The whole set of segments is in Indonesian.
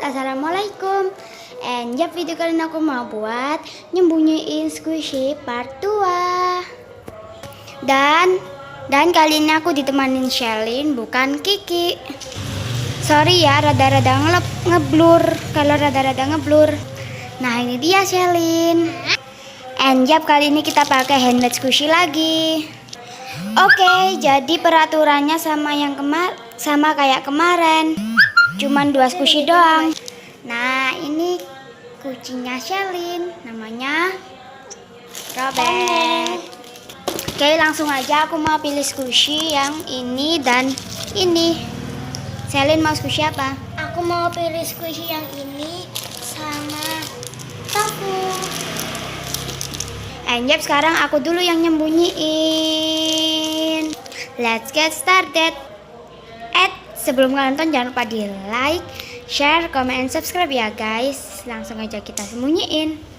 Assalamualaikum. And ya, video kali ini aku mau buat nyembunyiin squishy part 2. Dan kali ini aku ditemanin Shelin, bukan Kiki. Sorry ya, rada-rada ngeblur. Kalau rada-rada ngeblur. Nah, ini dia Shelin. And ya, kali ini kita pakai handmade squishy lagi. Oke, jadi peraturannya sama kayak kemarin. Cuman 2 squishy doang. Nah, ini kucingnya Shelin, namanya Robert. Oke, langsung aja aku mau pilih squishy yang ini dan ini. Shelin mau squishy apa? Aku mau pilih squishy yang ini sama tofu. Anjep, sekarang aku dulu yang nyembunyiin. Let's get started. Sebelum kalian nonton, jangan lupa di like, share, comment, and subscribe ya guys. Langsung aja kita sembunyiin.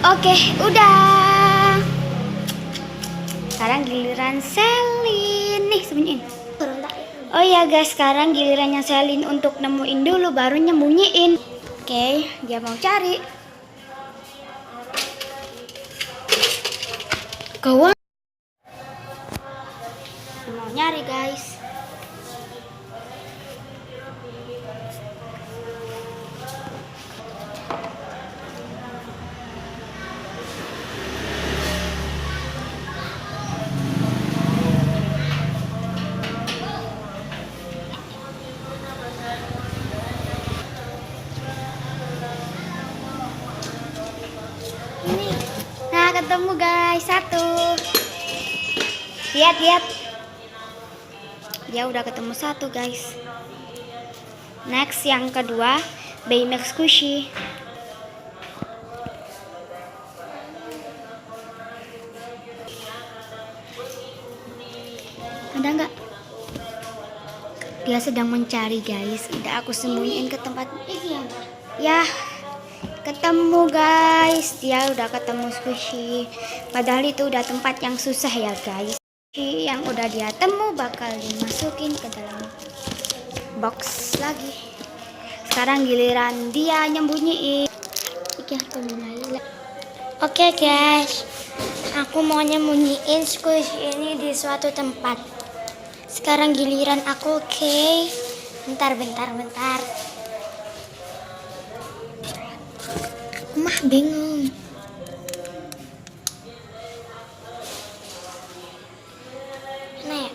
Oke, udah. Sekarang giliran Shelin. Nih, sembunyiin. Oh ya guys, sekarang gilirannya Shelin untuk nemuin dulu, baru nyembunyiin. Oke, dia mau cari. Kawan. Mau nyari guys. Nah, ketemu guys, 1. Lihat. Dia udah ketemu 1 guys. Next, yang kedua, Baymax squishy. Ada nggak? Dia sedang mencari guys. Udah aku sembunyiin ke tempat. Ya, ketemu guys. Dia udah ketemu squishy. Padahal itu udah tempat yang susah ya guys. Yang udah dia temu bakal dimasukin ke dalam box lagi. Sekarang giliran dia nyembunyiin. Oke guys, aku mau nyembunyiin squishy ini di suatu tempat. Sekarang giliran aku, oke? Bentar. Mah bingung. Mana ya?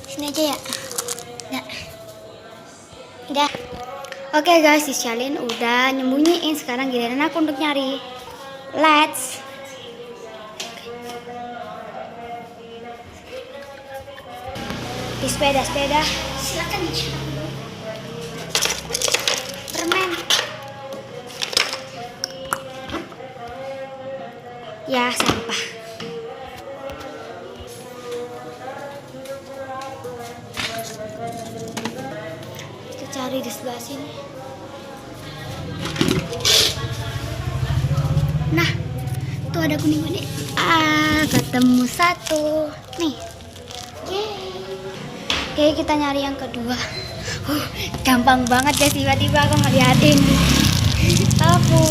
Sini aja ya. Udah. Oke guys, si Shelin udah nyembunyiin. Sekarang giliran aku untuk nyari. Let's. Di sepeda. Silakan dicetak dulu. Permen. Ya, sampah. Kita cari di sebelah sini. Nah, tuh ada kuning. Ketemu 1. Nih. Oke, kita nyari yang kedua. Gampang banget ya, tiba-tiba aku ngeliatin tofu.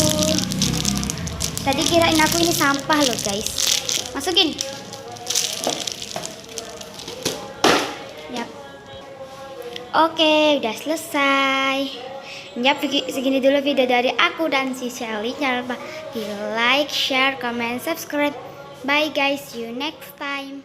Tadi kirain aku ini sampah loh guys. Masukin. Yap. Oke, udah selesai. Yap, segini dulu video dari aku dan si Shelly. Jangan lupa di like, share, comment, subscribe. Bye guys, see you next time.